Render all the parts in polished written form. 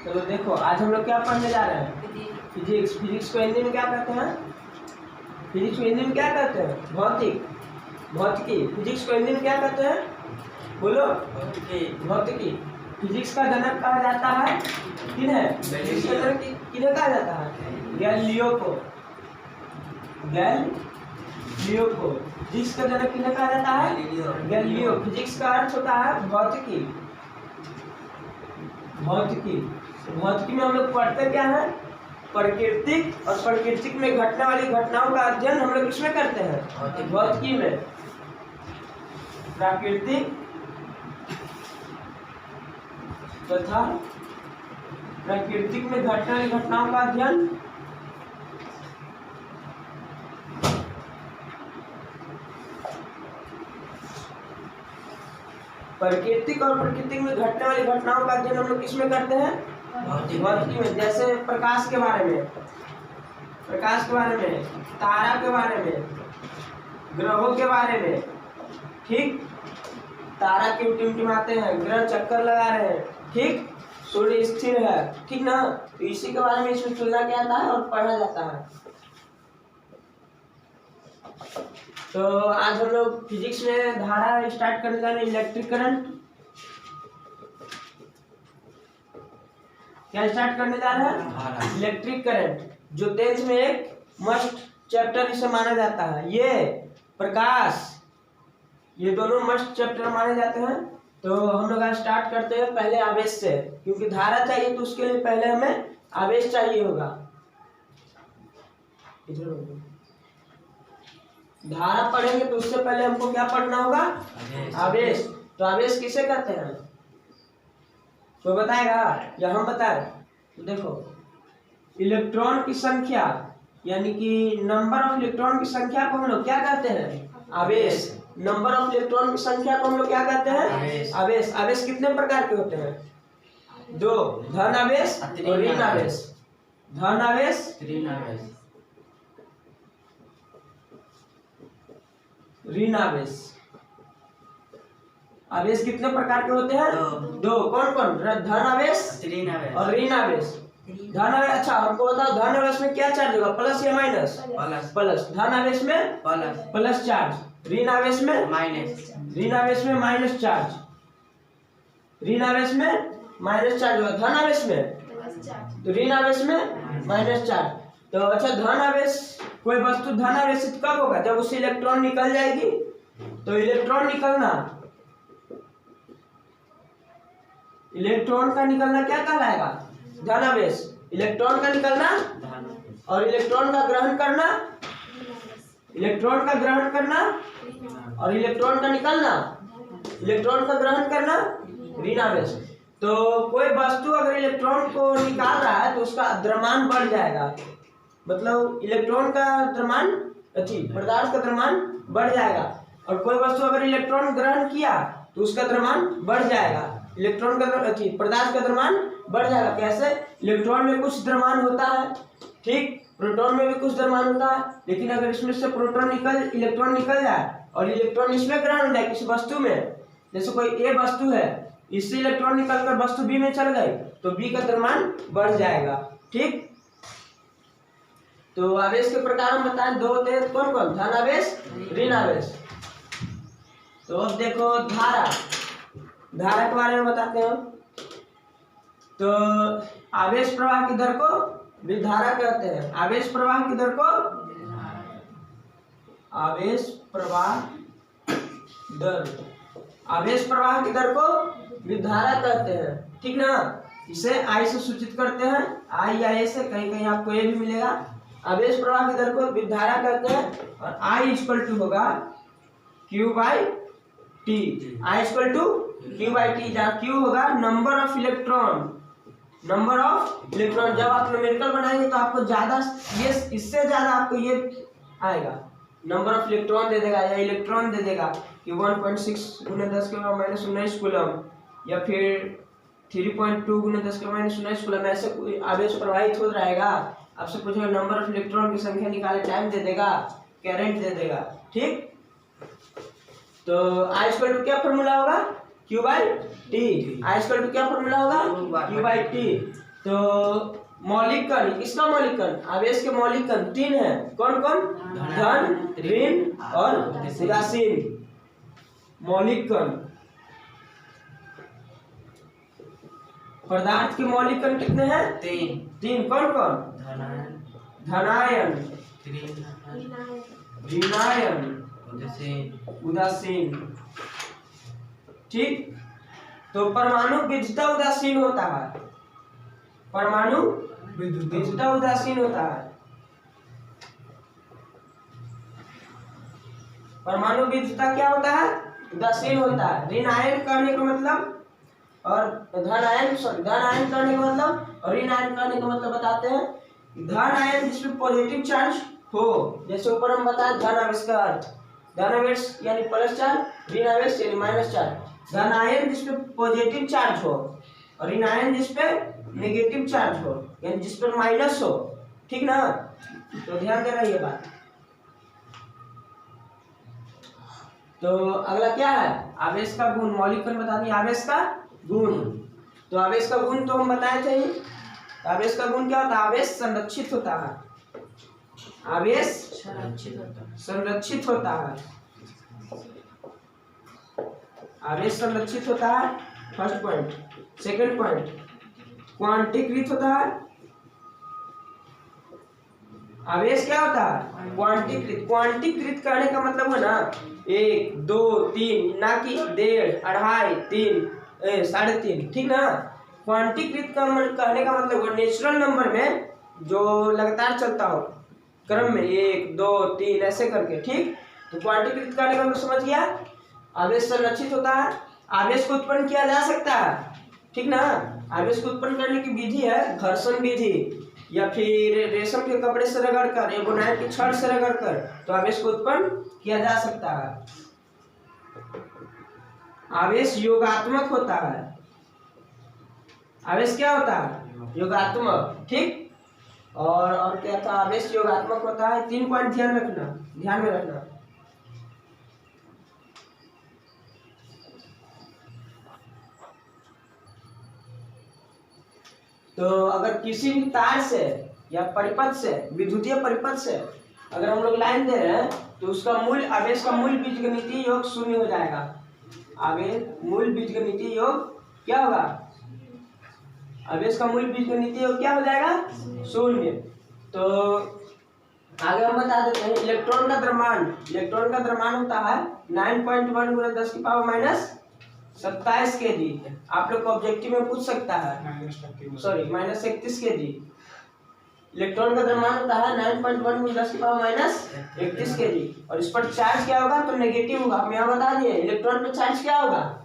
तो देखो आज हम लोग क्या पढ़ने जा रहे हैं, फिजिक्स। फिजिक्स को हिंदी में क्या कहते हैं? फिजिक्स को हिंदी में क्या कहते हैं? भौतिकी। फिजिक्स को हिंदी में क्या कहते हैं? बोलो। भौतिकी। फिजिक्स का जनक कहा जाता है किन्हें? फिजिक्स का जनक किन्हें कहा जाता है? गैलीलियो को। गैलीलियो को फिजिक्स का जनक किन्हें कहा जाता है? गैलीलियो। फिजिक्स का अर्थ होता है भौतिकी। भौतिकी में हम लोग पढ़ते क्या है? प्राकृतिक और प्राकृतिक में घटने वाली घटनाओं का अध्ययन हम लोग किसमें करते हैं? भौतिकी में। प्राकृतिक तथा प्राकृतिक में घटने वाली घटनाओं का अध्ययन प्राकृतिक और प्राकृतिक में घटने वाली घटनाओं का अध्ययन हम लोग किसमें करते हैं? भौतिकी में। जैसे प्रकाश के बारे में, तारा के बारे में, ग्रहों के बारे में। ठीक, तारा टिमटिमाते हैं, ग्रह चक्कर लगा रहे हैं, ठीक, सूर्य स्थिर है, ठीक ना। तो इसी के बारे में इसमें तुलना किया जाता है और पढ़ा जाता है। तो आज हम लोग फिजिक्स में धारा स्टार्ट करने जा रहे हैं। इलेक्ट्रिक करंट क्या स्टार्ट करने जा रहे हैं? इलेक्ट्रिक करंट, जो 10th में एक मस्ट चैप्टर इसे माना जाता है। ये प्रकाश, ये दोनों मस्ट चैप्टर माने जाते हैं। तो हम लोग आज स्टार्ट करते हैं पहले आवेश से, क्योंकि धारा चाहिए तो उसके लिए पहले हमें आवेश चाहिए होगा। धारा पढ़ेंगे तो उससे पहले हमको क्या पढ़ना होगा? आवेश। तो आवेश किसे कहते हैं? तो बताएगा या हम बताएं? तो देखो, इलेक्ट्रॉन की संख्या यानी कि नंबर ऑफ इलेक्ट्रॉन की संख्या को हम लोग क्या कहते हैं? आवेश। नंबर ऑफ इलेक्ट्रॉन की संख्या को हम लोग क्या कहते हैं? आवेश। आवेश कितने प्रकार के होते हैं? 2, धन आवेश और ऋण आवेश। धन आवेश, ऋण आवेश। आवेश कितने प्रकार के होते हैं? 2। कौन कौन? धन आवेश और ऋण आवेश। धन आवेश, अच्छा हमको बताओ, धन आवेश में क्या चार्ज होगा? प्लस या माइनस? प्लस। धन आवेश में प्लस चार्ज, ऋण आवेश में माइनस। ऋण आवेश में माइनस चार्ज, ऋण आवेश में माइनस चार्ज होगा। धन आवेश में तो ऋण आवेश में माइनस चार्ज। तो अच्छा, धन आवेश, कोई वस्तु धन आवेश कब होगा? जब उससे इलेक्ट्रॉन निकल जाएगी। तो इलेक्ट्रॉन का निकलना क्या कहलाएगा? धन आवेश। इलेक्ट्रॉन का निकलना और इलेक्ट्रॉन का ग्रहण करना, इलेक्ट्रॉन का ग्रहण करना और इलेक्ट्रॉन का निकलना, इलेक्ट्रॉन का ग्रहण करना, ऋण आवेश। तो कोई वस्तु अगर इलेक्ट्रॉन को निकाल रहा है तो उसका द्रव्यमान बढ़ जाएगा। मतलब इलेक्ट्रॉन का द्रव्यमान, पदार्थ का द्रव्यमान बढ़ जाएगा। और कोई वस्तु अगर इलेक्ट्रॉन ग्रहण किया तो उसका द्रव्यमान बढ़ जाएगा। इलेक्ट्रॉन का पदार्थ का द्रव्यमान बढ़ जाएगा। कैसे? इलेक्ट्रॉन में कुछ द्रव्यमान होता है, ठीक, प्रोटॉन में भी कुछ द्रव्यमान होता है। लेकिन अगर इसमें से इलेक्ट्रॉन निकल जाए और इलेक्ट्रॉन इसमें ग्रहण हो जाए किसी वस्तु में, जैसे कोई ए वस्तु है, इससे इलेक्ट्रॉन निकलकर वस्तु बी में चल गई तो बी का द्रव्यमान बढ़ जाएगा। ठीक, तो आवेश के प्रकार हम बताएं 2 होते हैं। कौन कौन? धन आवेश, ऋण आवेश। तो अब देखो, धारा के बारे में बताते हैं। तो आवेश प्रवाह की दर को विधारा कहते हैं। आवेश प्रवाह की दर को आवेश प्रवाह की दर को विधारा कहते हैं, ठीक ना। इसे आई से सूचित करते हैं, आई या ए से, कहीं कहीं आपको ए भी मिलेगा। आवेश प्रवाह की दर को विधारा कहते हैं। और आई इक्वल टू होगा Q/T। I equal to Q/T, जहाँ Q होगा नंबर ऑफ इलेक्ट्रॉन। जब आप न्यूमेरिकल बनाएंगे तो आपको ज्यादा, ये इससे ज्यादा आपको ये आएगा, नंबर ऑफ इलेक्ट्रॉन दे देगा या इलेक्ट्रॉन दे देगा कि 1.6 × 10⁻⁻19 कूलम या फिर 3.2 × 10⁻⁻19 कूलम। ऐसे आवेश प्रवाहित हो रहेगा। आपसे पूछेगा नंबर ऑफ इलेक्ट्रॉन की संख्या निकाले, टाइम दे देगा, करंट दे देगा, ठीक। तो आई इक्वल टू क्या फॉर्मूला होगा? Q/T। आई इक्वल टू क्या फॉर्मूला होगा? Q/T। तो मौलिक कण, किसका मौलिक कण? आवेश के मौलिक कण 3 है। कौन कौन? धन, ऋण और उदासीन मौलिक कण। पदार्थ के मौलिक कण कितने हैं? 3। कौन कौन? धनायन, ऋणायन, उदासीन। ठीक। तो परमाणु विद्युत उदासीन होता है। परमाणु विद्युत उदासीन होता है। परमाणु विद्युत क्या होता है? उदासीन होता है। ऋण आयन कहने का मतलब और धन आयन कहने का मतलब और ऋण आयन कहने का मतलब बताते हैं। धन आयन जिसमें पॉजिटिव चार्ज हो, जैसे ऊपर हम बताए धन आवेश का अर्थ, धन आवेश यानी प्लस चार्ज, ऋण आवेश यानी माइनस चार्ज। धन आयन जिसपे पॉजिटिव चार्ज हो और ऋण आयन जिसपे नेगेटिव चार्ज हो, यानी जिस पर माइनस हो। ठीक ना? तो ध्यान देना ये बात। तो अगला क्या है? आवेश का गुण। मौलिक कण बता दिए। आवेश का गुण, तो आवेश का गुण तो हम बताए थे ही। आवेश का गुण क्या होता है? आवेश संरक्षित होता है। आवेश संरक्षित होता है। आवेश संरक्षित होता है, फर्स्ट पॉइंट। सेकंड पॉइंट, क्वांटीकृत होता है। आवेश क्या होता है? क्वांटीकृत। क्वांटीकृत करने का मतलब है ना 1, 2, 3, ना कि 1.5, 2.5, 3, 3.5। ठीक ना? क्वांटीकृत का कहने का मतलब नेचुरल नंबर में जो लगातार चलता हो क्रम में 1, 2, 3 ऐसे करके। ठीक। तो क्वांटीकृत करने का मतलब समझ गया। आवेश संरक्षित होता है। आवेश को उत्पन्न किया जा सकता है। ठीक ना? आवेश को उत्पन्न करने की विधि है घर्षण विधि, या फिर रेशम के कपड़े से रगड़कर, एबोनाइट की छड़ से रगड़कर, तो आवेश को उत्पन्न किया जा सकता है। आवेश योगात्मक होता है। आवेश क्या होता है? योगात्मक। ठीक। और क्या था? आवेश योगात्मक होता है। 3 पॉइंट ध्यान में रखना। तो अगर किसी भी तार से या परिपथ से, विद्युतीय परिपथ से अगर हम लोग लाइन दे रहे हैं, तो उसका मूल आवेश का मूल बीजगणितीय योग 0 हो जाएगा। आवेश मूल बीजगणितीय योग क्या होगा? आवेश का मूल बीजगणितीय योग क्या हो जाएगा? 0। तो आगे हम बता देते हैं इलेक्ट्रॉन का द्रव्यमान। इलेक्ट्रॉन का द्रव्यमान होता है 9.1 × 10⁻⁻27 kg। आप लोग को ऑब्जेक्टिव में पूछ सकता है, सॉरी -31 kg। इलेक्ट्रॉन का द्रव्यमान होता है 9.1 × 10⁻31 kg। और इस पर चार्ज क्या होगा? तो नेगेटिव होगा। हम यहाँ बता दिए इलेक्ट्रॉन पर चार्ज क्या होगा?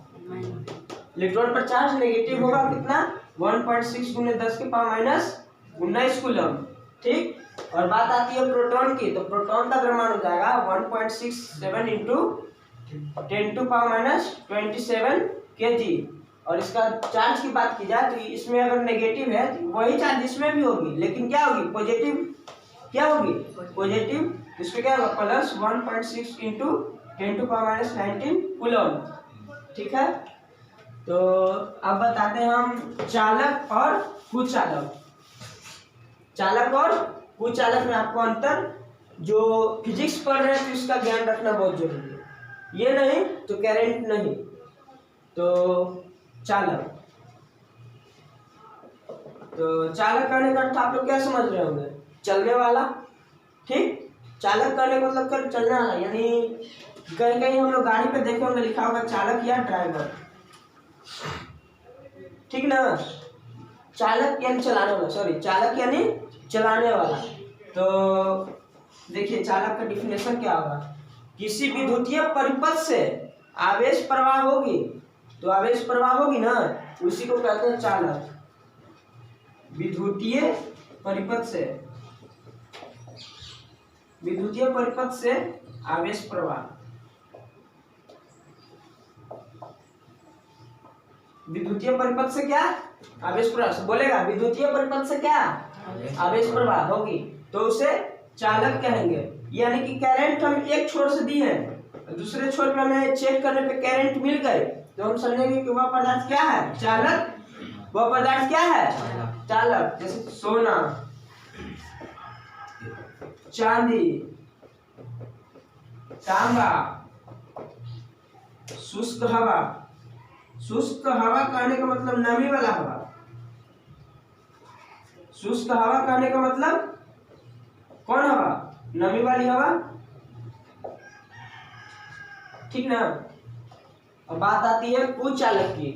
इलेक्ट्रॉन पर चार्ज नेगेटिव होगा। कितना? 1.6 × 10⁻⁻19 कूलम। ठीक। और बात आती है प्रोटॉन की, तो प्रोटॉन का द्रव्यमान हो जाएगा 1.67 × 10⁻27 kg। और इसका चार्ज की बात की जाए तो इसमें अगर नेगेटिव है तो वही चार्ज इसमें भी होगी, लेकिन क्या होगी? पॉजिटिव। क्या होगी? पॉजिटिव। इसमें क्या होगा? Plus 1.6 × 10⁻19 coulomb. ठीक है। तो अब बताते हैं हम चालक और कुचालक। चालक और कुचालक में आपको अंतर, जो फिजिक्स पढ़ रहे हैं तो इसका ज्ञान रखना बहुत जरूरी है। ये नहीं तो करंट नहीं। तो चालक, तो चालक करने का अर्थ आप लोग क्या समझ रहे होंगे? चलने वाला। ठीक। चालक करने का मतलब कर चलने वाला, यानी कहीं कहीं हम लोग गाड़ी पे देखे होंगे लिखा होगा चालक या ड्राइवर। ठीक ना? चालक यानी चलाने वाला, सॉरी चालक यानी चलाने वाला। तो देखिए चालक का डिफिनेशन क्या होगा? किसी विद्युतीय परिपथ से आवेश प्रवाह होगी, तो आवेश प्रवाह होगी ना, उसी को कहते हैं चालक। विद्युतीय परिपथ से, विद्युतीय परिपथ से आवेश प्रवाह, विद्युतीय परिपथ से क्या? आवेश प्रवाह। बोलेगा विद्युतीय परिपथ से क्या? आवेश प्रवाह होगी, तो उसे चालक कहेंगे। यानी कि करंट हम एक छोर से दी है, दूसरे छोर पे हमें चेक करने पे करंट मिल गए, तो हम समझेंगे कि वह पदार्थ क्या है? चालक। वह पदार्थ क्या है? चालक, जैसे सोना, चांदी, तांबा, शुष्क हवा। शुष्क हवा कहने का मतलब नमी वाला हवा। शुष्क हवा कहने का मतलब कौन हवा? नमी वाली हवा, ठीक ना। अब बात आती है कुचालक की।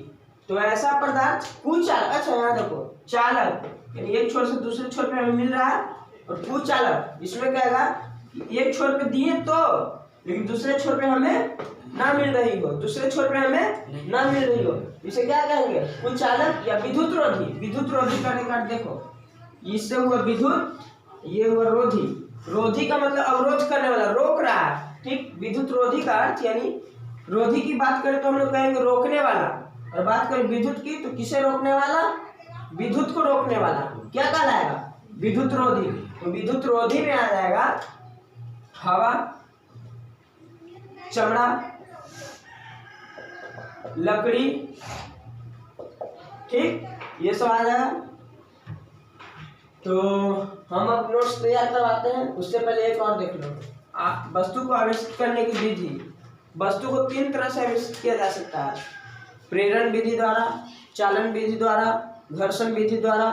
तो ऐसा पदार्थ कुचालक, अच्छा यहाँ देखो, चालक यानी एक छोर से दूसरे छोर पे हमें मिल रहा है, और कुचालक इसमें क्या है, एक छोर पे दिए तो, लेकिन दूसरे छोर पे हमें ना मिल रही हो, दूसरे छोर पे हमें ना मिल रही हो, इसे क्या कहेंगे? कुचालक या विद्युत रोधी। विद्युत रोधी करने का देखो, इससे हुआ विद्युत, ये हुआ रोधी। रोधी का मतलब अवरोध करने वाला, रोक रहा है, ठीक। विद्युत रोधी का अर्थ यानी रोधी की बात करें तो हम लोग कहेंगे रोकने वाला, और बात करें विद्युत की तो किसे रोकने वाला? विद्युत को रोकने वाला। क्या कहलाएगा? विद्युत रोधी। तो विद्युत रोधी में आ जाएगा हवा, चमड़ा, लकड़ी, ठीक, ये सब आ जाएगा। तो हम अब नोट्स तैयार करवाते हैं, उससे पहले एक और देख लो। आप वस्तु को आवेशित करने की विधि, वस्तु को 3 तरह से आवेशित किया जा सकता है, प्रेरण विधि द्वारा, चालन विधि द्वारा, घर्षण विधि द्वारा।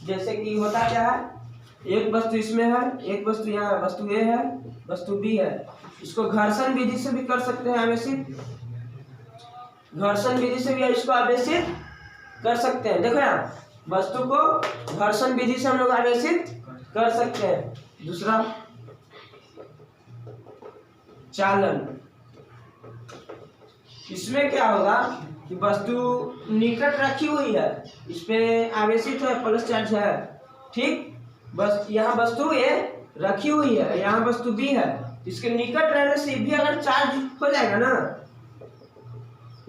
जैसे कि होता क्या है, एक वस्तु इसमें है, एक वस्तु यहाँ, वस्तु ए है, वस्तु बी है, इसको घर्षण विधि से भी कर सकते हैं आवेशित, घर्षण विधि से भी इसको आवेशित कर सकते हैं। देखो यहाँ, वस्तु को घर्षण विधि से हम लोग आवेशित कर सकते हैं। दूसरा चालन, इसमें क्या होगा कि वस्तु निकट रखी हुई है, इस पे आवेशित है, प्लस चार्ज है, ठीक। बस यहाँ वस्तु ए रखी हुई है, यहाँ वस्तु बी है, इसके निकट रहने से भी अगर चार्ज हो जाएगा ना,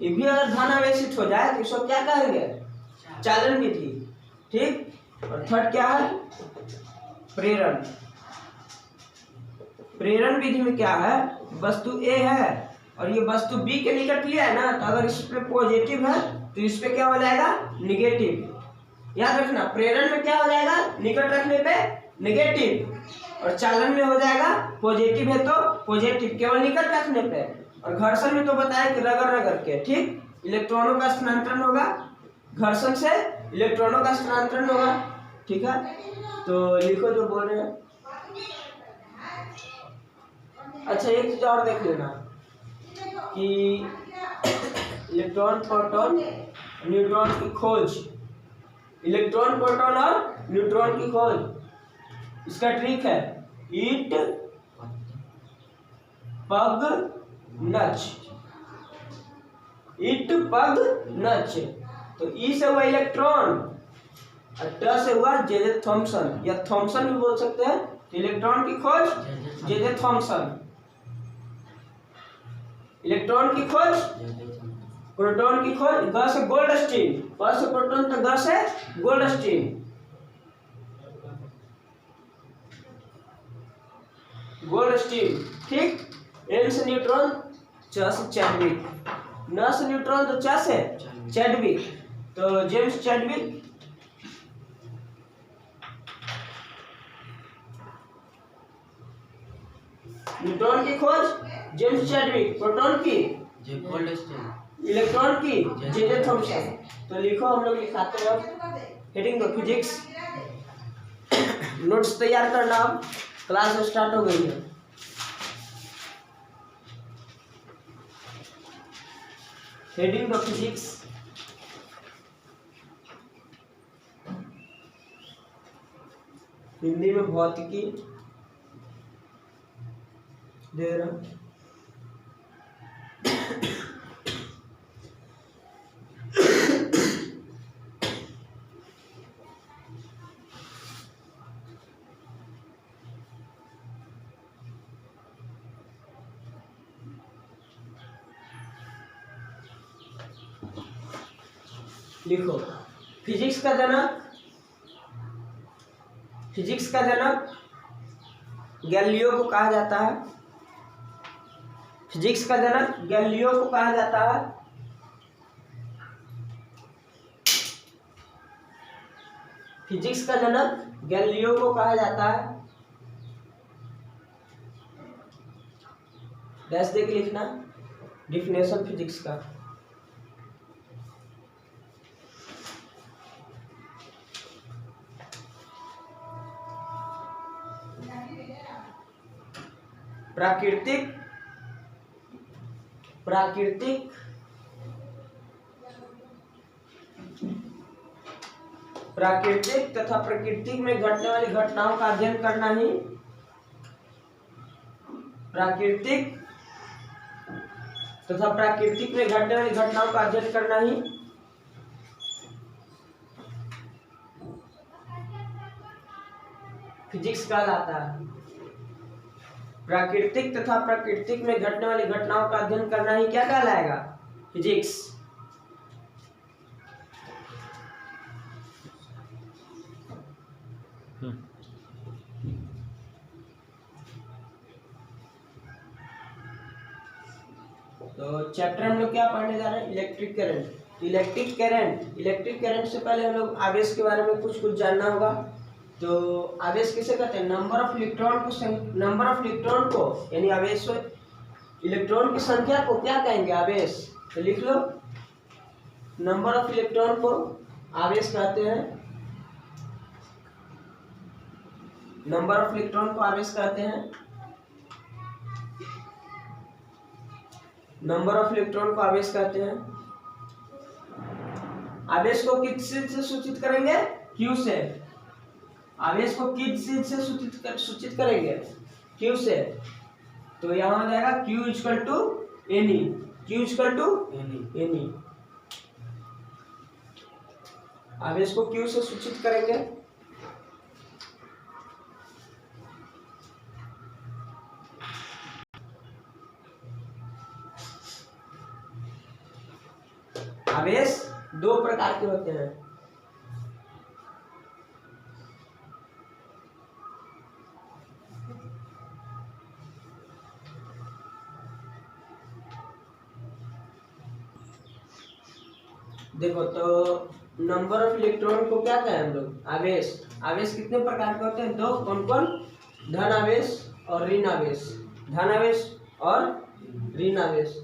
ये भी अगर धन आवेशित हो जाए तो इसको क्या कहेंगे? चालन विधि, ठीक। और थर्ड क्या है? प्रेरण। प्रेरण विधि में क्या है, वस्तु ए है और ये वस्तु बी के निकट लिया है ना, तो अगर इस पे पॉजिटिव है तो इस पे क्या हो जाएगा? निगेटिव। याद रखना, प्रेरण में क्या हो जाएगा? निकट रखने पे निगेटिव, और चालन में हो जाएगा पॉजिटिव है तो पॉजिटिव, केवल निकट रखने पे। और घर्षण में तो बताया कि रगड़ रगड़ के, ठीक, इलेक्ट्रॉनों का स्थानांतरण होगा, घर्षण से इलेक्ट्रॉनों का स्थानांतरण होगा, ठीक है। तो लिखो जो बोल रहे हैं। अच्छा एक चीज और देख लेना कि इलेक्ट्रॉन, प्रोटॉन, न्यूट्रॉन की खोज, इलेक्ट्रॉन, प्रोटॉन और न्यूट्रॉन की खोज, इसका ट्रिक है ईट पग नच। ईट पग नच, तो ई से हुआ इलेक्ट्रॉन और ट से हुआ जे थॉमसन, या थॉमसन भी बोल सकते हैं। इलेक्ट्रॉन की खोज जे थॉमसन, इलेक्ट्रॉन की खोज, प्रोटॉन की खोज ग से गोल्डस्टीन, प से प्रोटॉन तो ग से गोल्डस्टीन, गोल्डस्टीन, ठीक। एन से न्यूट्रॉन, च से चैडविक, न से न्यूट्रॉन तो च से चैडविक, तो जेम्स चैडविक। न्यूट्रॉन की खोज जेम्स चैडविक, प्रोटॉन की गोल्डस्टीन, इलेक्ट्रॉन की जे थॉमसन। तो लिखो, हम लोग लिखाते हैं अब हेडिंग द फिजिक्स। नोट्स तैयार करना, अब क्लास स्टार्ट हो गई है। हेडिंग द फिजिक्स, हिंदी में भौतिकी दे रहा। लिखो, फिजिक्स का जनक, फिजिक्स का जनक गैलीलियो को कहा जाता है। फिजिक्स का जनक गैलीलियो को कहा जाता है। फिजिक्स का जनक गैलीलियो को कहा जाता है। डैश देख लिखना डिफिनेशन फिजिक्स का। प्राकृतिक प्राकृतिक प्राकृतिक तथा प्रकृति में घटने वाली घटनाओं का अध्ययन करना ही प्राकृतिक तथा प्राकृतिक में घटने वाली घटनाओं का अध्ययन करना ही फिजिक्स कहलाता है। प्राकृतिक तथा प्राकृतिक में घटने वाली घटनाओं का अध्ययन करना ही क्या कहलाएगा? फिजिक्स। तो चैप्टर हम लोग क्या पढ़ने जा रहे हैं? Electric current. इलेक्ट्रिक करंट से पहले हम लोग आवेश के बारे में कुछ जानना होगा। तो आवेश किसे कहते हैं? नंबर ऑफ इलेक्ट्रॉन को यानी आवेश इलेक्ट्रॉन की संख्या को क्या कहेंगे? आवेश। तो लिख लो, नंबर ऑफ इलेक्ट्रॉन को आवेश कहते हैं। नंबर ऑफ इलेक्ट्रॉन को आवेश कहते हैं। नंबर ऑफ इलेक्ट्रॉन को आवेश कहते हैं। आवेश को किस चीज से सूचित करेंगे? Q से। आवेश को किस चीज से सूचित करेंगे? Q से। तो यहां हो जाएगा Q equal to Ne। Q equal to Ne। आवेश को Q से सूचित करेंगे। आवेश दो प्रकार के होते हैं। देखो, तो नंबर ऑफ इलेक्ट्रॉन को क्या कहें हम लोग? आवेश। आवेश कितने प्रकार के होते हैं? दो। कौन कौन? धन आवेश और ऋण आवेश। धन आवेश और ऋण आवेश।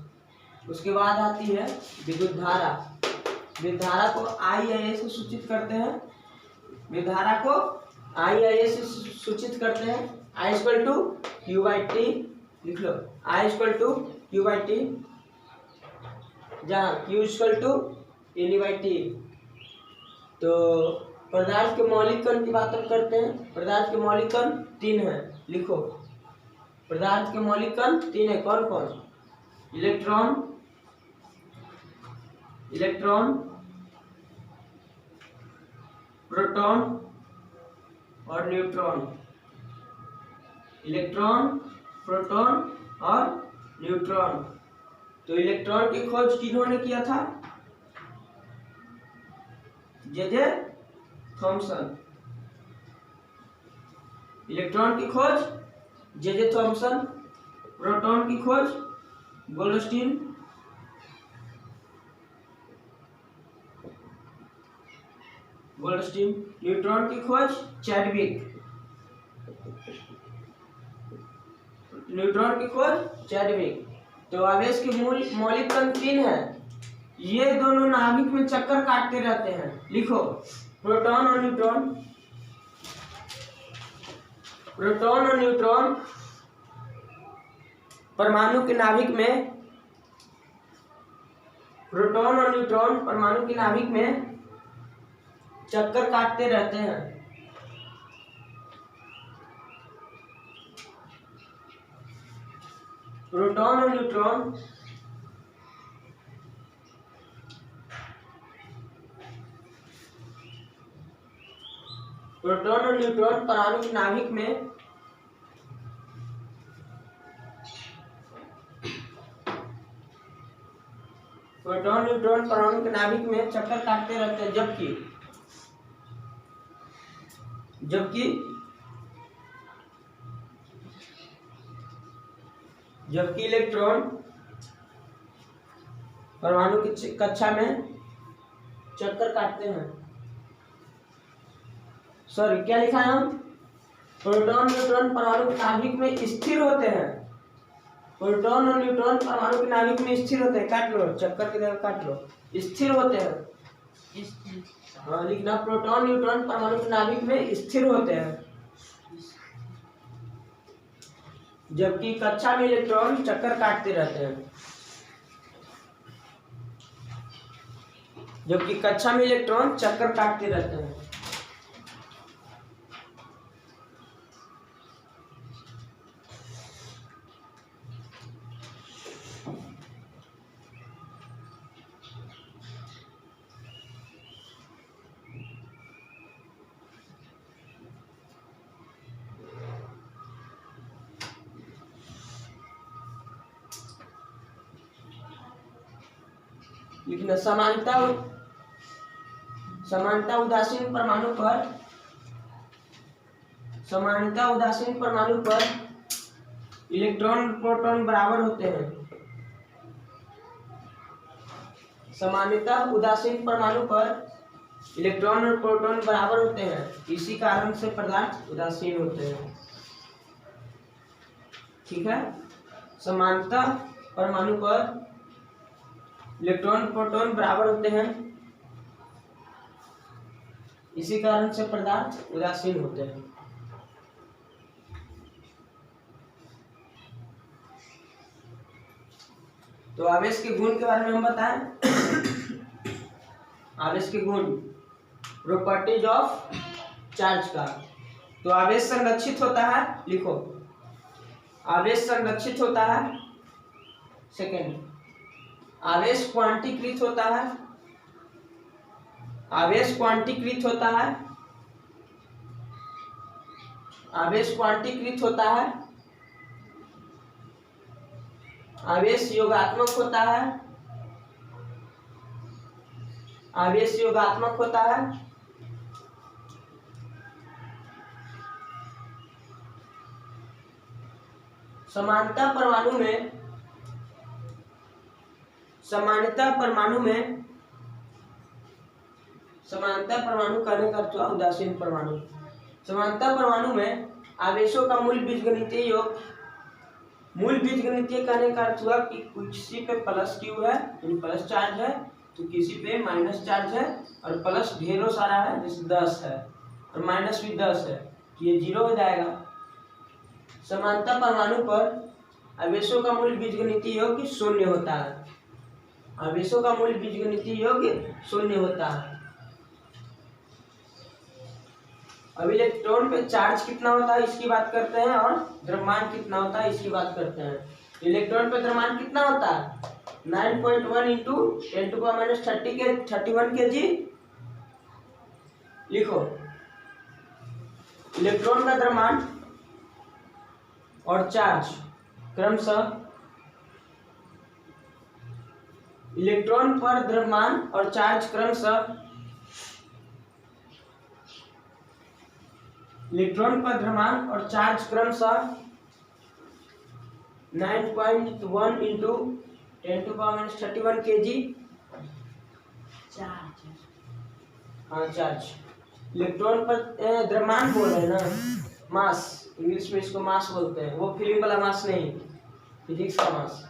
उसके बाद आती है विद्युत धारा। विद्युत धारा को I/A से सूचित करते हैं। विद्युत धारा को I/A से सूचित करते हैं। I equal to Q/T। लिख लो, I इक्वल टू Q/T, जहाँ Q इक्वल टू Ne/T। तो पदार्थ के मौलिक कण की बात हम करते हैं। पदार्थ के मौलिक कण 3 हैं। लिखो, पदार्थ के मौलिक कण 3 है। कौन कौन? इलेक्ट्रॉन, प्रोटॉन और न्यूट्रॉन। इलेक्ट्रॉन, प्रोटॉन और न्यूट्रॉन। तो इलेक्ट्रॉन की खोज किन्होंने किया था? J Thomson. इलेक्ट्रॉन की खोज जे थॉमसन। प्रोटॉन की खोज गोल्डस्टीन। न्यूट्रॉन की खोज चैडविक। तो आवेश के मौलिक कण 3 हैं। ये दोनों नाभिक में चक्कर काटते रहते हैं। लिखो, प्रोटॉन और न्यूट्रॉन। परमाणु के नाभिक में, प्रोटॉन और न्यूट्रॉन परमाणु के नाभिक में चक्कर काटते रहते हैं। प्रोटॉन और न्यूट्रॉन परमाणु के नाभिक में चक्कर काटते रहते हैं। जबकि इलेक्ट्रॉन परमाणु की कक्षा में चक्कर काटते हैं। सॉरी क्या लिखा है हम, प्रोटॉन न्यूट्रॉन परमाणु के नाभिक में स्थिर होते हैं। प्रोटॉन और न्यूट्रॉन परमाणु के नाभिक में स्थिर होते हैं, काट लो, चक्कर की जगह काट लो, स्थिर होते हैं। हाँ लिखना, प्रोटॉन न्यूट्रॉन परमाणु के नाभिक में स्थिर होते हैं, जबकि कक्षा में इलेक्ट्रॉन चक्कर काटते रहते हैं। जबकि कक्षा में इलेक्ट्रॉन चक्कर काटते रहते हैं। लिखना, समानता उदासीन परमाणु पर, समानता उदासीन परमाणु पर इलेक्ट्रॉन प्रोटॉन बराबर होते हैं। समानता उदासीन परमाणु पर इलेक्ट्रॉन और प्रोटॉन बराबर होते हैं, इसी कारण से पदार्थ उदासीन होते हैं। ठीक है, समानता परमाणु पर इलेक्ट्रॉन प्रोटॉन बराबर होते हैं, इसी कारण से पदार्थ उदासीन होते हैं। तो आवेश के गुण के बारे में हम बताएं। आवेश के गुण, प्रॉपर्टीज ऑफ चार्ज का। तो आवेश संरक्षित होता है, लिखो, आवेश संरक्षित होता है। सेकेंड, आवेश क्वांटीकृत होता है। आवेश क्वांटीकृत होता है। आवेश क्वांटीकृत होता है। आवेश योगात्मक होता है। आवेश योगात्मक होता है। समानता परमाणु में, समानता परमाणु में, समानता परमाणु कहने का अर्थ हुआ उदासीन परमाणु। समानता परमाणु में आवेशों का मूल बीजगणितीय योग, मूल बीजगणितीय कहने का अर्थ हुआ कि किसी पे प्लस क्यू है, प्लस चार्ज है, तो किसी पे माइनस चार्ज है, और प्लस ढेरों सारा है, जैसे 10 है, और माइनस भी 10 है, तो ये 0 हो जाएगा। समानता परमाणु पर आवेशों का मूल बीजगणितीय योग 0 होता है। आवेशों का मूल बीजगणितीय योग 0 होता है। अब इलेक्ट्रॉन पे चार्ज कितना होता है इसकी बात करते हैं, और द्रव्यमान कितना होता है इसकी बात करते हैं। इलेक्ट्रॉन पे द्रव्यमान कितना होता है, 9.1 इंटू 10⁻30 के 31 kg। लिखो, इलेक्ट्रॉन का द्रव्यमान और चार्ज क्रमशः, इलेक्ट्रॉन पर द्रव्यमान और चार्ज क्रमशः, इलेक्ट्रॉन पर द्रव्यमान और चार्ज क्रमशः 9.1 इंटू 10⁻31 kg। हाँ चार्ज, इलेक्ट्रॉन पर द्रव्यमान बोल रहे हैं ना, मास, इंग्लिश में इसको मास बोलते हैं, वो फिल्म वाला मास नहीं, फिजिक्स का मास।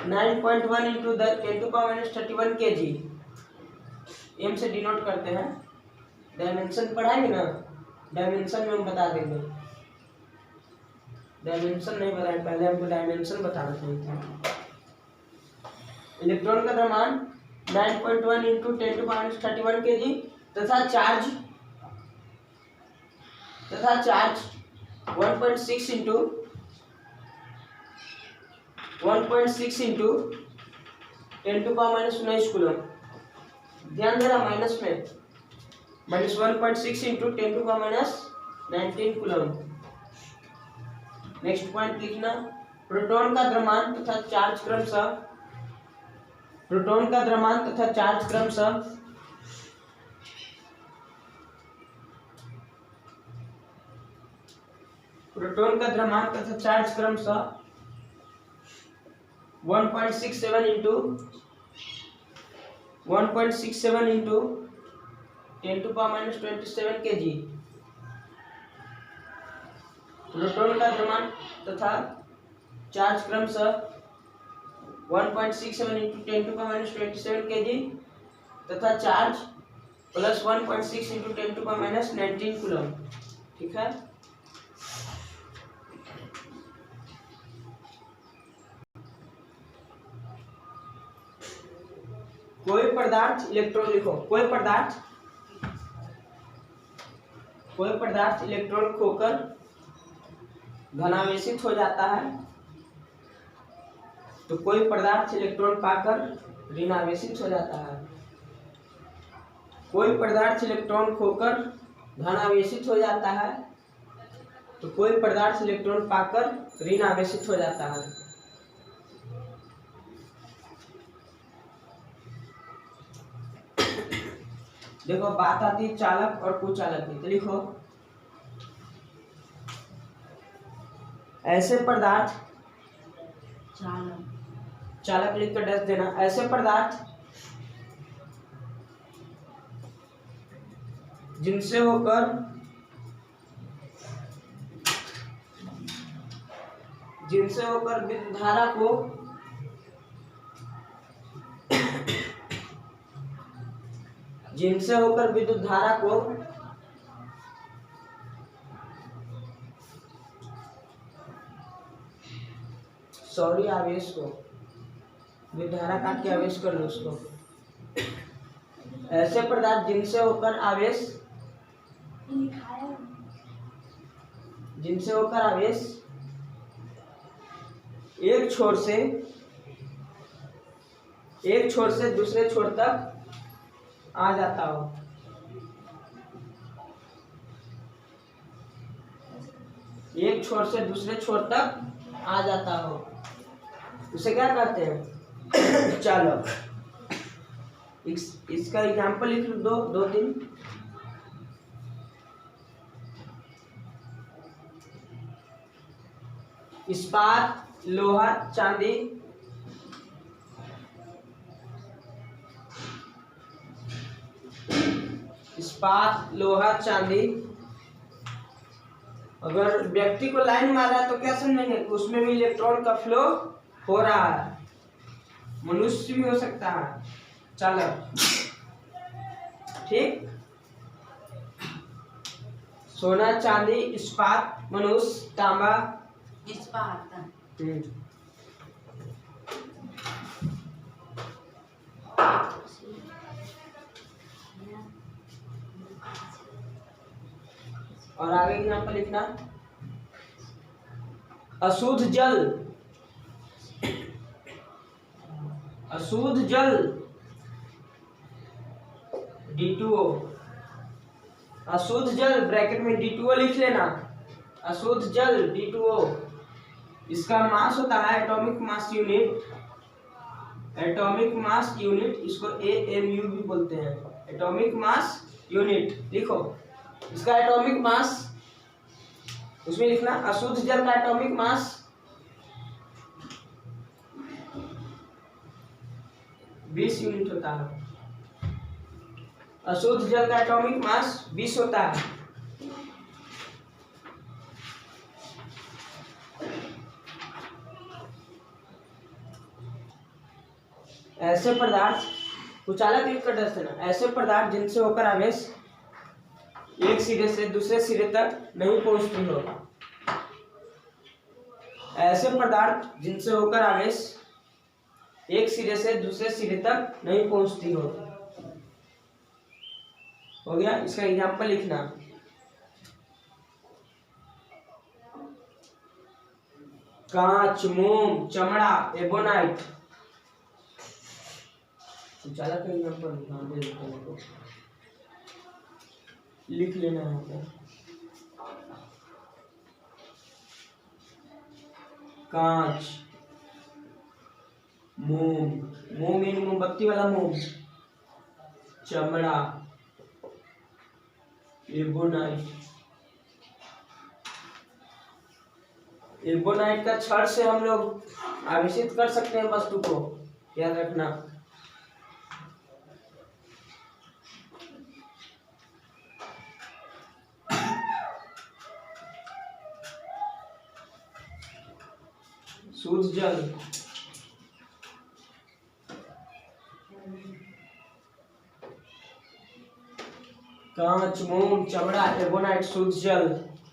9.1 इंटू 10⁻31 kg, एम से डिनोट करते हैं। डायमेंशन पढ़ाएंगे ना, डायमेंशन में हम बता देंगे। डायमेंशन नहीं बताए, पहले हमको डायमेंशन बताना चाहिए था। इलेक्ट्रॉन का द्रव्यमान 9.1 इंटू 10⁻31 kg तथा चार्ज 1.6 इंटू 10⁻19 कूलम। ध्यान देना, माइनस में, -1.6 इंटू 10⁻19 कूलम। नेक्स्ट पॉइंट लिखना, प्रोटॉन का द्रव्यमान तथा चार्ज क्रमशः, प्रोटॉन का द्रव्यमान तथा चार्ज क्रमशः प्रोटॉन का द्रव्यमान तथा चार्ज क्रमशः 1.67 इंटू 10⁻27 kg प्रोटॉन का द्रव्यमान तथा चार्ज क्रमशः 1.67 इंटू 10⁻27 kg तथा चार्ज प्लस 1.6 इंटू 10⁻19 कूलम। ठीक है। कोई पदार्थ इलेक्ट्रॉन लिखो, कोई पदार्थ इलेक्ट्रॉन खोकर धनावेशित हो जाता है, तो कोई पदार्थ इलेक्ट्रॉन पाकर ऋणावेशित हो जाता है। कोई पदार्थ इलेक्ट्रॉन खोकर धनावेशित हो जाता है, तो कोई पदार्थ इलेक्ट्रॉन पाकर ऋणावेशित हो जाता है। देखो बात आती है चालक और कुचालक की, तो लिखो ऐसे पदार्थ, चालक लिख कर डैश देना। ऐसे पदार्थ जिनसे होकर विद्युत धारा को आवेश को विद्युत धारा काट के आवेश कर लो उसको। ऐसे पदार्थ जिनसे होकर आवेश एक छोर से दूसरे छोर तक आ जाता हो। एक छोर से दूसरे छोर तक आ जाता हो, उसे क्या कहते हैं? चालक। इसका एग्जाम्पल लिख लो, दो तीन। इस्पात, लोहा, चांदी, अगर व्यक्ति को लाइन मारा तो क्या समझेंगे? उसमें भी इलेक्ट्रॉन का फ्लो हो रहा है। मनुष्य भी हो सकता है चालक। ठीक। सोना, चांदी, इस्पात, मनुष्य, तांबा, इस्पात। और आगे एग्जाम्पल लिखना। अशुद्ध जल D2O। अशुद्ध जल ब्रैकेट में D2O लिख लेना। अशुद्ध जल D2O, इसका मास होता है एटॉमिक मास यूनिट, इसको AMU भी बोलते हैं, एटॉमिक मास यूनिट। लिखो इसका एटॉमिक मास, उसमें लिखना अशुद्ध जल का एटॉमिक मास 20 यूनिट होता है। अशुद्ध जल का एटॉमिक मास 20 होता है। ऐसे पदार्थ, कुचालक लिख कर दस देना। ऐसे पदार्थ जिनसे होकर आवेश एक सिरे से दूसरे सिरे तक नहीं पहुंचती हो। ऐसे पदार्थ जिनसे होकर आवेश एक सिरे से दूसरे सिरे तक नहीं पहुंचती हो गया। इसका एग्जाम्पल लिखना। कांच, मोम, चमड़ा, एबोनाइट। कुचालक का एग्जाम्पल लिख लेना है। कांच, मोम यानी मोमबत्ती वाला मोम, चमड़ा, एबोनाइट का छड़ से हम लोग आवेशित कर सकते हैं वस्तु को, याद रखना। शुद्ध जल, कांच, मोम, चमड़ा, एर्गोनाइट, शुद्ध जल।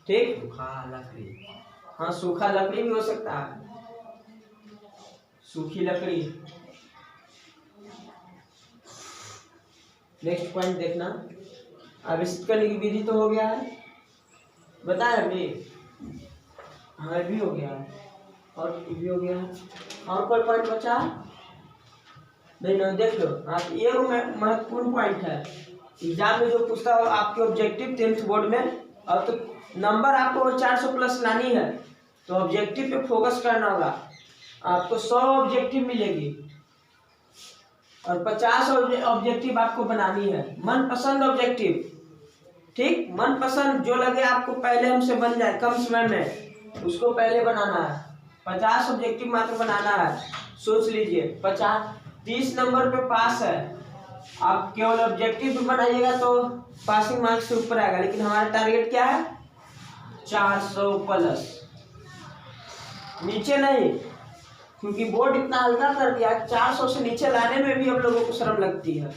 ठीक, सूखा लकड़ी। हाँ सूखा लकड़ी भी हो सकता है, सूखी लकड़ी। नेक्स्ट पॉइंट देखना, आवेशित करने की विधि तो हो गया है, बताया अभी, हाँ भी हो गया है, और भी हो गया है। और कोई पॉइंट बचा नहीं ना? देख लो आप, ये महत्वपूर्ण पॉइंट है, एग्जाम में जो पूछता हो आपके ऑब्जेक्टिव 10th बोर्ड में। अब तो नंबर आपको 400 प्लस लानी है, तो ऑब्जेक्टिव पे फोकस करना होगा। आपको 100 ऑब्जेक्टिव मिलेगी और 50 ऑब्जेक्टिव आपको बनानी है, मनपसंद ऑब्जेक्टिव। ठीक, मनपसंद जो लगे आपको पहले हमसे बन जाए कम समय में, उसको पहले बनाना है। 50 ऑब्जेक्टिव मात्र बनाना है। सोच लीजिए 30 नंबर पे पास है, आप केवल ऑब्जेक्टिव भी बनाइएगा तो पासिंग मार्क्स से ऊपर आएगा, लेकिन हमारा टारगेट क्या है? 400 प्लस, नीचे नहीं, क्योंकि बोर्ड इतना हल्का कर दिया, 400 से नीचे लाने में भी हम लोगों को शर्म लगती है।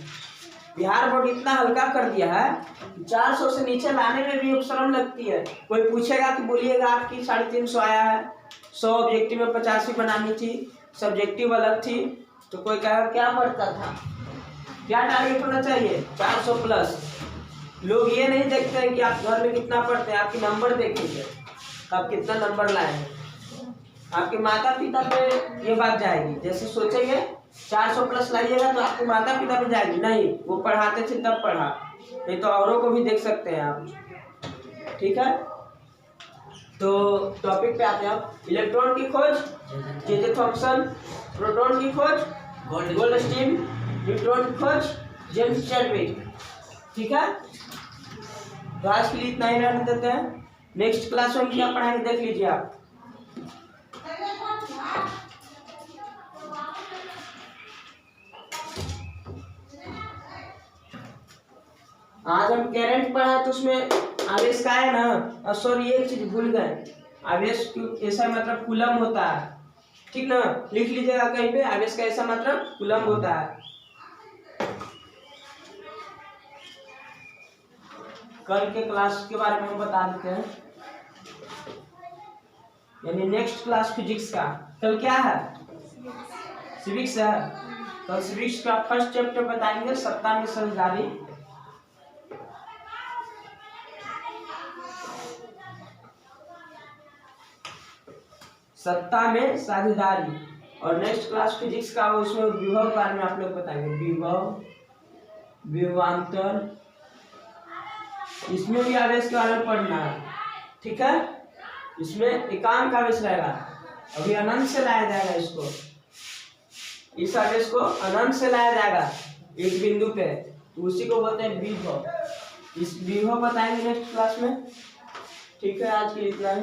बिहार बोर्ड इतना हल्का कर दिया है, 400 से नीचे लाने में भी शर्म लगती है। कोई पूछेगा कि बोलिएगा आपकी 350 आया है, 100 ऑब्जेक्टिव में 85 बनानी थी, सब्जेक्टिव अलग थी, तो कोई कहेगा क्या पढ़ता था? क्या टारगेट होना चाहिए? 400 प्लस। लोग ये नहीं देखते हैं कि आप घर में कितना पढ़ते हैं, आपके नंबर देखेंगे, आप कितना नंबर लाए हैं। आपके माता पिता पे ये बात जाएगी, जैसे सोचेंगे 400 प्लस लाइएगा तो आपके माता पिता पे जाएगी, नहीं वो पढ़ाते थे तब पढ़ा, नहीं तो औरों को भी देख सकते हैं आप। ठीक है, तो टॉपिक पे आते हैं आप। इलेक्ट्रॉन की खोज जे थॉमसन, प्रोटॉन की खोज गोल्डस्टीन, न्यूट्रॉन की खोज जेम्स चैडविक। ठीक है, तो आज के लिए इतना ही रहने देते हैं। नेक्स्ट क्लास में क्या पढ़ाएंगे देख लीजिए आप। आज हम करंट पढ़ा तो उसमें आवेश का है ना, सॉरी एक चीज भूल गए, आवेश ऐसा मतलब कूलम होता है। ठीक ना, लिख लीजिएगा कहीं पे, आवेश का ऐसा मतलब कूलम होता है। कल के क्लास के बारे में हम बता देते हैं, यानी नेक्स्ट क्लास फिजिक्स का। कल क्या है? सिविक्स है। कल सिविक्स का फर्स्ट चैप्टर बताएंगे, सत्ता में साझेदारी। सत्ता में साझेदारी। और नेक्स्ट क्लास फिजिक्स का उसमें विभव के बारे में आप लोग बताएंगे, विभव, विभवांतर, इसमें भी आवेश के बारे में पढ़ना है। ठीक है, इसमें एकांक आवेश रहेगा, अभी अनंत से लाया जाएगा इसको, इस आवेश को अनंत से लाया जाएगा एक बिंदु पे, तो उसी को बोलते हैं विभव। इस विभव बताएंगे नेक्स्ट क्लास में। ठीक है, आज के लिए इतना ही।